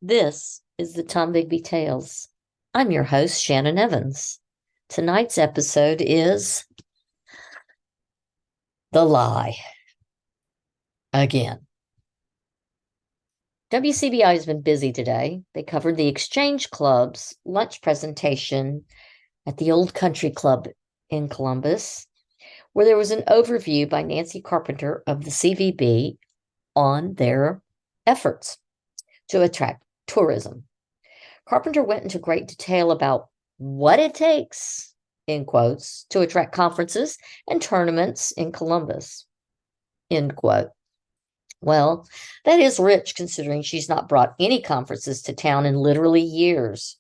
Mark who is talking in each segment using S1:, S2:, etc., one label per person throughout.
S1: This is the Tom Bigby Tales. I'm your host, Shannon Evans. Tonight's episode is The Lie. Again. WCBI has been busy today. They covered the Exchange Club's lunch presentation at the Old Country Club in Columbus, where there was an overview by Nancy Carpenter of the CVB on their efforts to attract tourism. Carpenter went into great detail about what it takes, in quotes, to attract conferences and tournaments in Columbus, end quote. Well, that is rich considering she's not brought any conferences to town in literally years.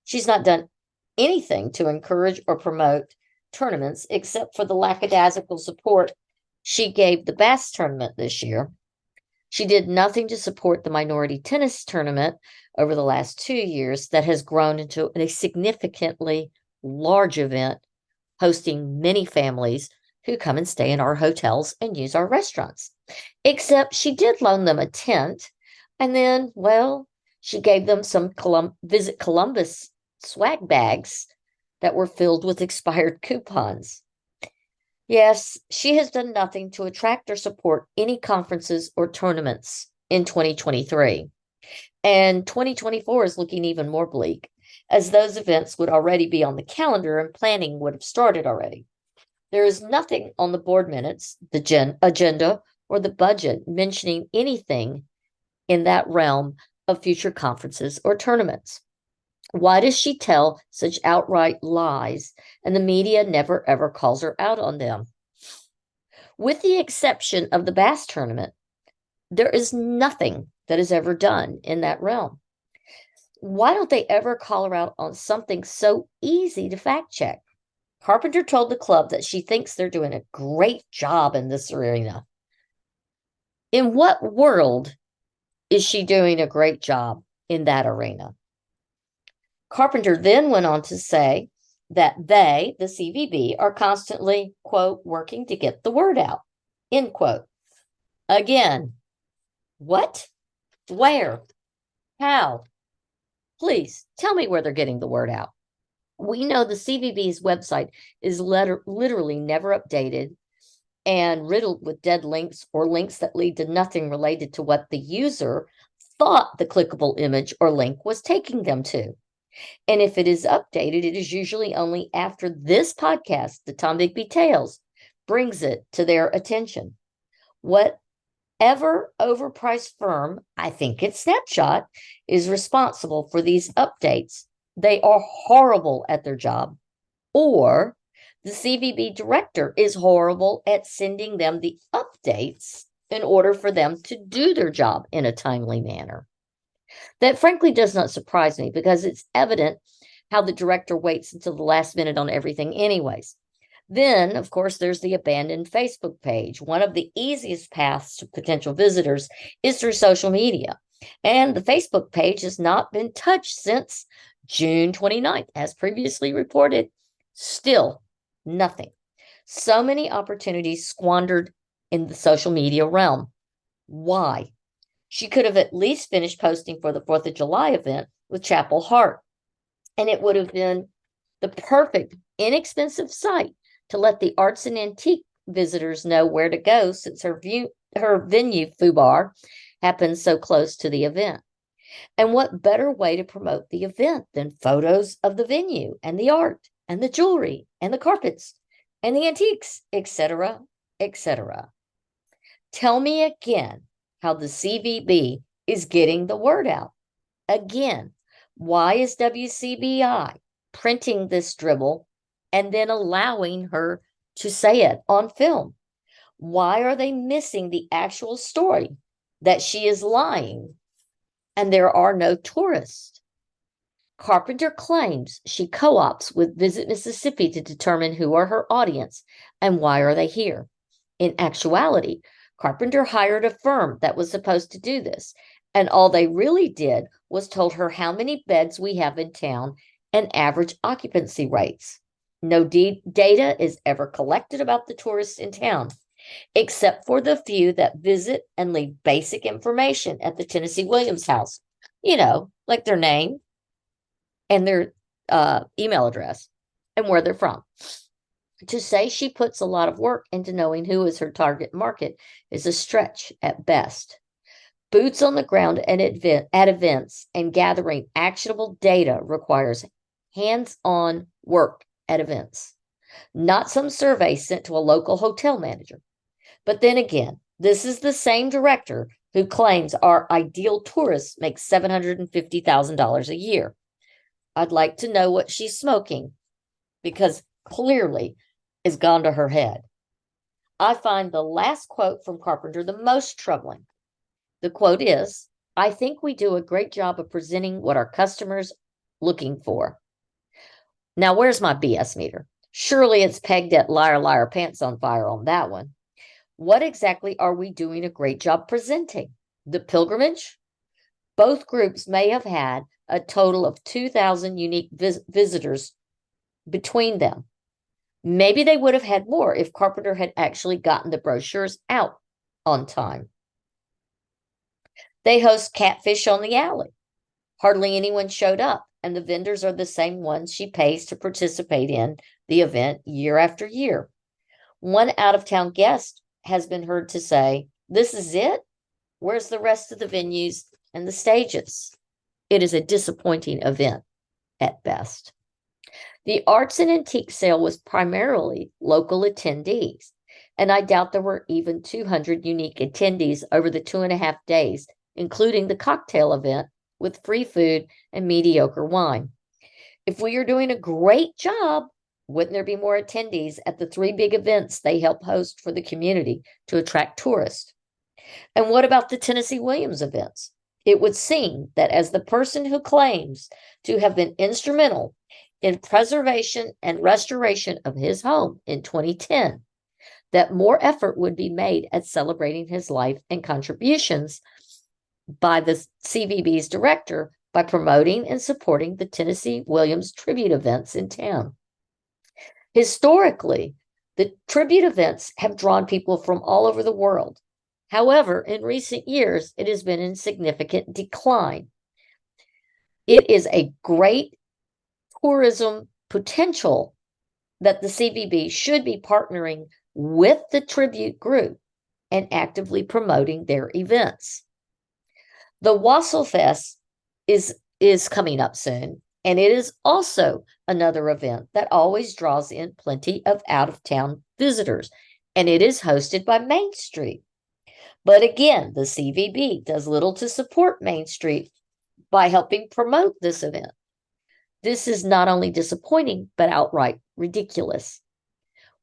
S1: She's not done anything to encourage or promote tournaments except for the lackadaisical support she gave the bass tournament this year. She did nothing to support the minority tennis tournament over the last 2 years that has grown into a significantly large event, hosting many families who come and stay in our hotels and use our restaurants. Except she did loan them a tent, and then, well, she gave them some Visit Columbus swag bags that were filled with expired coupons. Yes, she has done nothing to attract or support any conferences or tournaments in 2023. And 2024 is looking even more bleak, as those events would already be on the calendar and planning would have started already. There is nothing on the board minutes, the agenda, or the budget mentioning anything in that realm of future conferences or tournaments. Why does she tell such outright lies and the media never ever calls her out on them? With the exception of the bass tournament, there is nothing that is ever done in that realm. Why don't they ever call her out on something so easy to fact check? Carpenter told the club that she thinks they're doing a great job in this arena. In what world is she doing a great job in that arena? Carpenter then went on to say that they, the CVB, are constantly, quote, working to get the word out, end quote. Again, what? Where? How? Please tell me where they're getting the word out. We know the CVB's website is literally never updated and riddled with dead links or links that lead to nothing related to what the user thought the clickable image or link was taking them to. And if it is updated, it is usually only after this podcast, the Tom Bigby Tales, brings it to their attention. Whatever overpriced firm, I think it's Snapshot, is responsible for these updates, they are horrible at their job, or the CVB director is horrible at sending them the updates in order for them to do their job in a timely manner. That frankly does not surprise me because it's evident how the director waits until the last minute on everything anyways. Then, of course, there's the abandoned Facebook page. One of the easiest paths to potential visitors is through social media. And the Facebook page has not been touched since June 29th, as previously reported. Still nothing. So many opportunities squandered in the social media realm. Why? She could have at least finished posting for the 4th of July event with Chapel Hart. And it would have been the perfect, inexpensive site to let the arts and antique visitors know where to go since her venue, FUBAR, happens so close to the event. And what better way to promote the event than photos of the venue and the art and the jewelry and the carpets and the antiques, etc., etc. Tell me again how the CVB is getting the word out. Again, why is WCBI printing this dribble and then allowing her to say it on film? Why are they missing the actual story that she is lying and there are no tourists? Carpenter claims she co-ops with Visit Mississippi to determine who are her audience and why are they here. In actuality, Carpenter hired a firm that was supposed to do this, and all they really did was told her how many beds we have in town and average occupancy rates. No data is ever collected about the tourists in town, except for the few that visit and leave basic information at the Tennessee Williams House. like their name and their email address and where they're from. To say she puts a lot of work into knowing who is her target market is a stretch at best. Boots on the ground at events and gathering actionable data requires hands-on work at events, not some survey sent to a local hotel manager. But then again, this is the same director who claims our ideal tourist makes $750,000 a year. I'd like to know what she's smoking, because clearly it's gone to her head. I find the last quote from Carpenter the most troubling. The quote is, "I think we do a great job of presenting what our customers looking for." Now, where's my BS meter? Surely it's pegged at liar, liar, pants on fire on that one. What exactly are we doing a great job presenting? The pilgrimage? Both groups may have had a total of 2,000 unique visitors between them. Maybe they would have had more if Carpenter had actually gotten the brochures out on time. They host Catfish on the Alley. Hardly anyone showed up, and the vendors are the same ones she pays to participate in the event year after year. One out-of-town guest has been heard to say, "This is it? Where's the rest of the venues and the stages?" It is a disappointing event at best. The arts and antique sale was primarily local attendees, and I doubt there were even 200 unique attendees over the 2.5 days, including the cocktail event with free food and mediocre wine. If we are doing a great job, wouldn't there be more attendees at the 3 big events they help host for the community to attract tourists? And what about the Tennessee Williams events? It would seem that as the person who claims to have been instrumental in preservation and restoration of his home in 2010, that more effort would be made at celebrating his life and contributions by the CVB's director by promoting and supporting the Tennessee Williams tribute events in town. Historically, the tribute events have drawn people from all over the world. However, in recent years, it has been in significant decline. It is a great tourism potential that the CVB should be partnering with the tribute group and actively promoting their events. The Wasselfest is coming up soon, and it is also another event that always draws in plenty of out-of-town visitors, and it is hosted by Main Street. But again, the CVB does little to support Main Street by helping promote this event. This is not only disappointing, but outright ridiculous.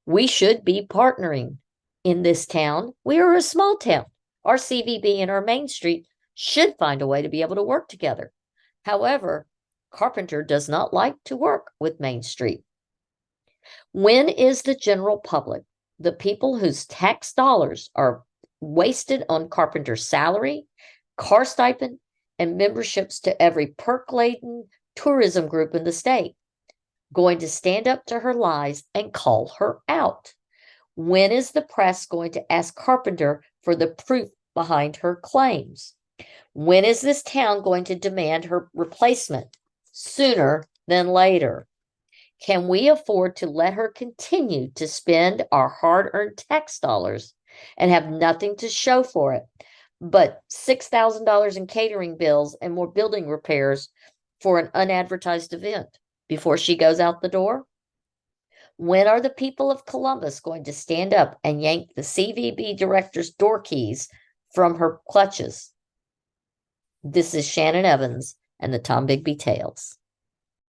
S1: We should be partnering in this town. We are a small town. Our CVB and our Main Street should find a way to be able to work together. However, Carpenter does not like to work with Main Street. When is the general public, the people whose tax dollars are wasted on Carpenter's salary, car stipend, and memberships to every perk-laden tourism group in the state, going to stand up to her lies and call her out? When is the press going to ask Carpenter for the proof behind her claims? When is this town going to demand her replacement? Sooner than later. Can we afford to let her continue to spend our hard-earned tax dollars and have nothing to show for it but $6,000 in catering bills and more building repairs for an unadvertised event before she goes out the door? When are the people of Columbus going to stand up and yank the CVB director's door keys from her clutches? This is Shannon Evans and the Tom Bigby Tales.